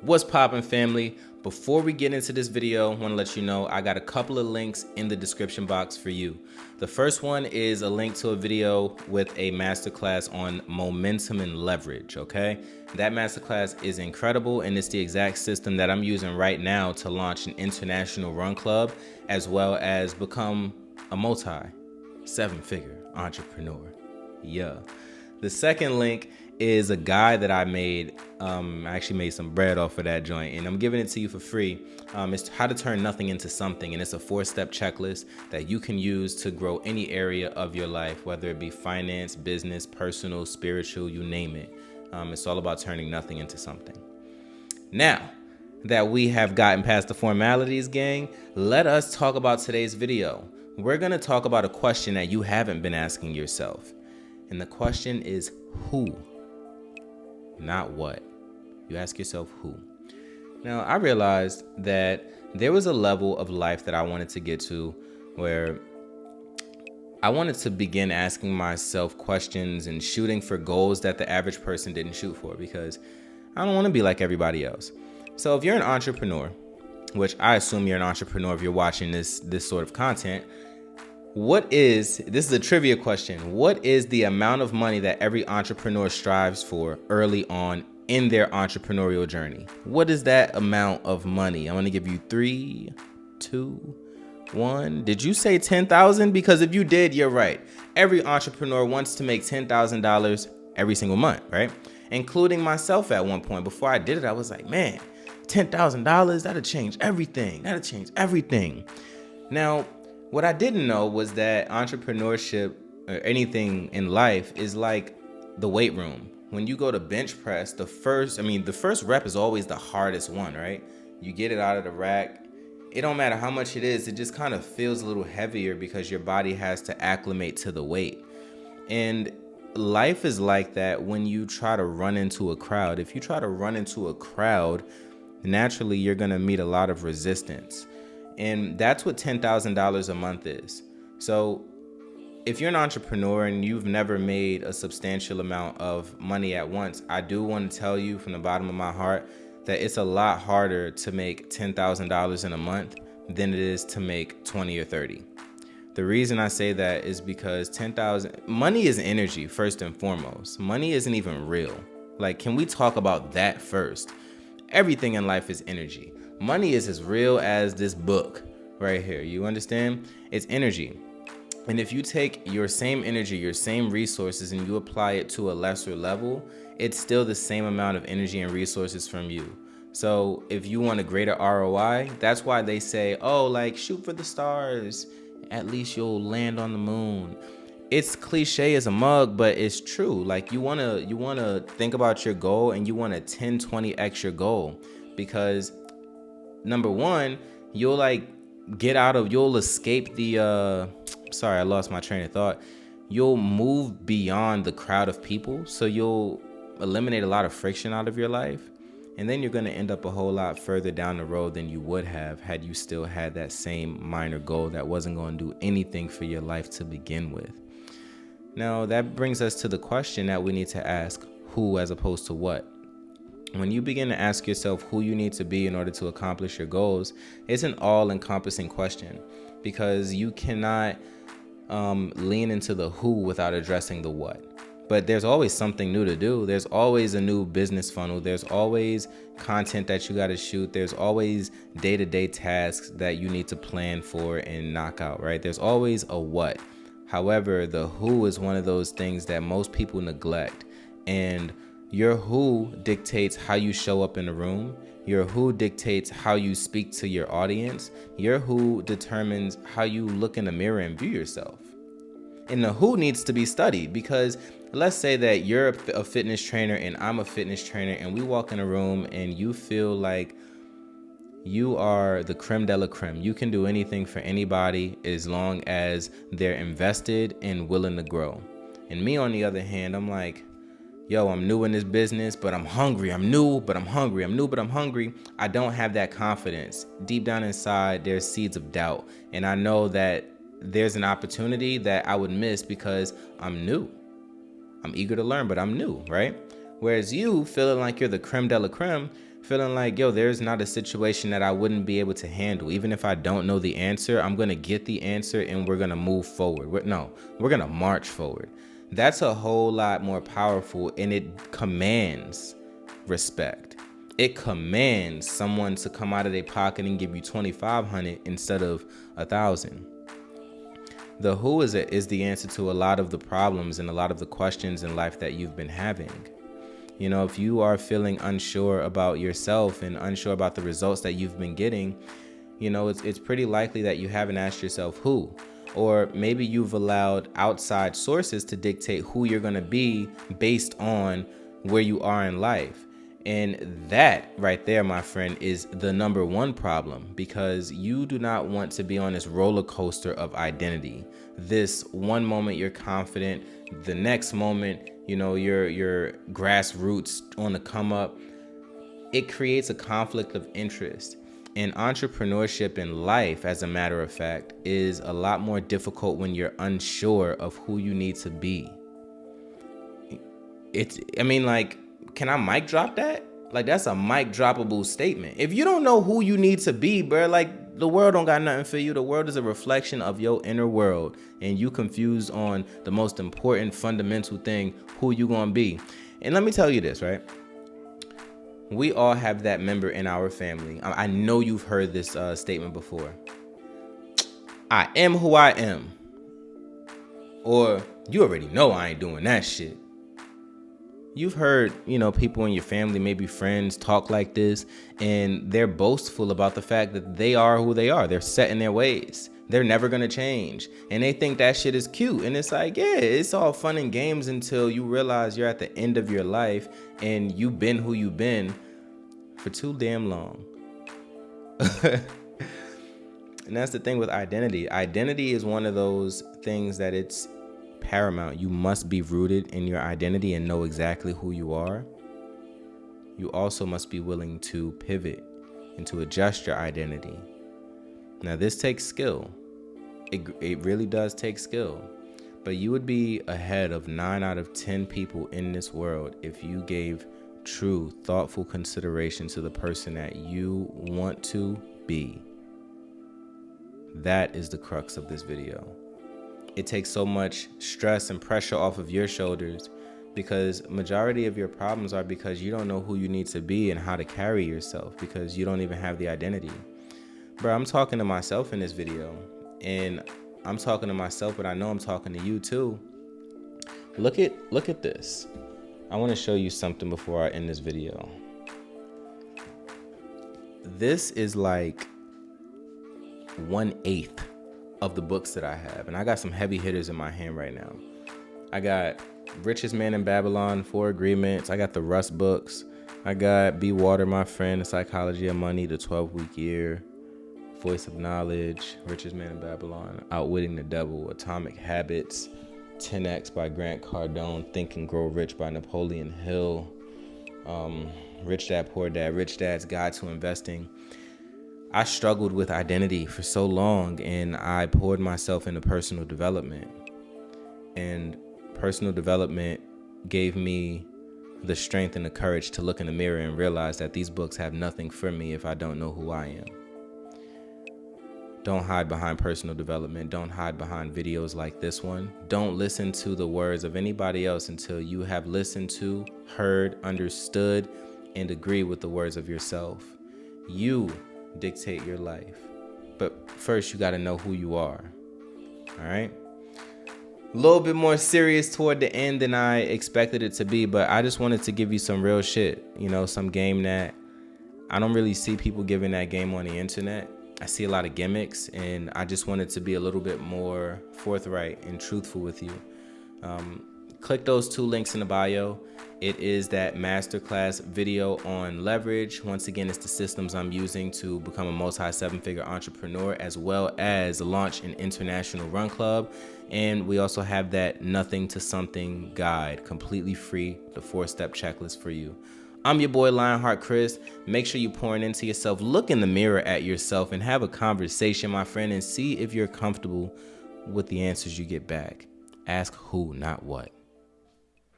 What's poppin', family? Before we get into this video, I want to let you know I got a couple of links in the description box for you. The first one is a link to a video with a masterclass on momentum and leverage, okay? That masterclass is incredible, and it's the exact system that I'm using right now to launch an international run club, as well as become a multi-seven-figure entrepreneur. Yeah. The second link is a guide that I made. I actually made some bread off of that joint, and I'm giving it to you for free. It's how to turn nothing into something, and it's a 4-step checklist that you can use to grow any area of your life, whether it be finance, business, personal, spiritual, you name it. It's all about turning nothing into something. Now that we have gotten past the formalities, gang, let us talk about today's video. We're going to talk about a question that you haven't been asking yourself. And the question is who, not what. You ask yourself who. Now, I realized that there was a level of life that I wanted to get to where I wanted to begin asking myself questions and shooting for goals that the average person didn't shoot for, because I don't want to be like everybody else. So if you're an entrepreneur, which I assume you're an entrepreneur if you're watching this sort of content, this is a trivia question. What is the amount of money that every entrepreneur strives for early on in their entrepreneurial journey? What is that amount of money? I'm going to give you 3, 2, 1. Did you say 10,000? Because if you did, you're right. Every entrepreneur wants to make $10,000 every single month, right? Including myself at one point. Before I did it, I was like, man, $10,000, that'll change everything. That'll change everything. Now, what I didn't know was that entrepreneurship or anything in life is like the weight room. When you go to bench press, the first rep is always the hardest one, right? You get it out of the rack. It don't matter how much it is. It just kind of feels a little heavier because your body has to acclimate to the weight. And life is like that when you try to run into a crowd. If you try to run into a crowd, naturally you're going to meet a lot of resistance. And that's what $10,000 a month is. So if you're an entrepreneur and you've never made a substantial amount of money at once, I do want to tell you from the bottom of my heart that it's a lot harder to make $10,000 in a month than it is to make 20 or 30. The reason I say that is because money is energy, first and foremost. Money isn't even real. Like, can we talk about that first? Everything in life is energy. Money is as real as this book right here. You understand? It's energy. And if you take your same energy, your same resources, and you apply it to a lesser level, it's still the same amount of energy and resources from you. So if you want a greater ROI, that's why they say, oh, like, shoot for the stars. At least you'll land on the moon. It's cliche as a mug, but it's true. Like, you want to think about your goal, and you want to 10, 20x your goal, because number one, you'll escape the, sorry, I lost my train of thought. You'll move beyond the crowd of people. So you'll eliminate a lot of friction out of your life. And then you're going to end up a whole lot further down the road than you would have had you still had that same minor goal that wasn't going to do anything for your life to begin with. Now, that brings us to the question that we need to ask, who as opposed to what? When you begin to ask yourself who you need to be in order to accomplish your goals, it's an all-encompassing question, because you cannot lean into the who without addressing the what. But there's always something new to do. There's always a new business funnel. There's always content that you got to shoot. There's always day-to-day tasks that you need to plan for and knock out, right? There's always a what. However, the who is one of those things that most people neglect. And your who dictates how you show up in a room. Your who dictates how you speak to your audience. Your who determines how you look in the mirror and view yourself. And the who needs to be studied, because let's say that you're a fitness trainer and I'm a fitness trainer, and we walk in a room and you feel like you are the creme de la creme. You can do anything for anybody as long as they're invested and willing to grow. And me, on the other hand, I'm like, yo, I'm new in this business, but I'm hungry. I'm new, but I'm hungry. I'm new, but I'm hungry. I don't have that confidence. Deep down inside, there's seeds of doubt. And I know that there's an opportunity that I would miss because I'm new. I'm eager to learn, but I'm new, right? Whereas you, feeling like you're the creme de la creme, feeling like, yo, there's not a situation that I wouldn't be able to handle. Even if I don't know the answer, I'm going to get the answer and we're going to move forward. We're going to march forward. That's a whole lot more powerful, and it commands respect. It commands someone to come out of their pocket and give you $2,500 instead of $1,000. The who is the answer to a lot of the problems and a lot of the questions in life that you've been having. You know, if you are feeling unsure about yourself and unsure about the results that you've been getting, you know, it's pretty likely that you haven't asked yourself who. Or maybe you've allowed outside sources to dictate who you're going to be based on where you are in life. And that right there, my friend, is the number one problem, because you do not want to be on this roller coaster of identity. This one moment you're confident, the next moment, you know, your grassroots on the come up. It creates a conflict of interest. And entrepreneurship in life, as a matter of fact, is a lot more difficult when you're unsure of who you need to be. Can I mic drop that? Like, that's a mic droppable statement. If you don't know who you need to be, bro, like, the world don't got nothing for you. The world is a reflection of your inner world, and you confused on the most important fundamental thing, who you gonna be. And let me tell you this, right? We all have that member in our family. I know you've heard this statement before. I am who I am. Or, you already know I ain't doing that shit. You've heard, you know, people in your family, maybe friends, talk like this, and they're boastful about the fact that they are who they are. They're set in their ways. They're never going to change. And they think that shit is cute. And it's like, yeah, it's all fun and games until you realize you're at the end of your life and you've been who you've been for too damn long. And that's the thing with identity. Identity is one of those things that it's paramount. You must be rooted in your identity and know exactly who you are. You also must be willing to pivot and to adjust your identity. Now, this takes skill. It really does take skill. But you would be ahead of 9 out of 10 people in this world if you gave true, thoughtful consideration to the person that you want to be. That is the crux of this video. It takes so much stress and pressure off of your shoulders because majority of your problems are because you don't know who you need to be and how to carry yourself, because you don't even have the identity. Bro, I'm talking to myself in this video, and I'm talking to myself, but I know I'm talking to you too. Look at this. I want to show you something before I end this video. This is like 1/8 of the books that I have, and I got some heavy hitters in my hand right now. I got Richest Man in Babylon, 4 Agreements. I got the Rust books. I got Be Water, My Friend, The Psychology of Money, The 12-Week Year, Voice of Knowledge, Richest Man in Babylon, Outwitting the Devil, Atomic Habits, 10X by Grant Cardone, Think and Grow Rich by Napoleon Hill, Rich Dad Poor Dad, Rich Dad's Guide to Investing. I struggled with identity for so long, and I poured myself into personal development. And personal development gave me the strength and the courage to look in the mirror and realize that these books have nothing for me if I don't know who I am. Don't hide behind personal development. Don't hide behind videos like this one. Don't listen to the words of anybody else until you have listened to, heard, understood, and agree with the words of yourself. You dictate your life. But first, you got to know who you are. All right? A little bit more serious toward the end than I expected it to be, but I just wanted to give you some real shit. You know, some game that I don't really see people giving that game on the internet. I see a lot of gimmicks, and I just wanted to be a little bit more forthright and truthful with you. Click those 2 links in the bio. It is that masterclass video on leverage. Once again, it's the systems I'm using to become a multi-7-figure entrepreneur, as well as launch an international run club. And we also have that nothing to something guide, completely free, the 4-step checklist for you. I'm your boy Lionheart Chris. Make sure you're pouring into yourself. Look in the mirror at yourself and have a conversation, my friend, and see if you're comfortable with the answers you get back. Ask who, not what.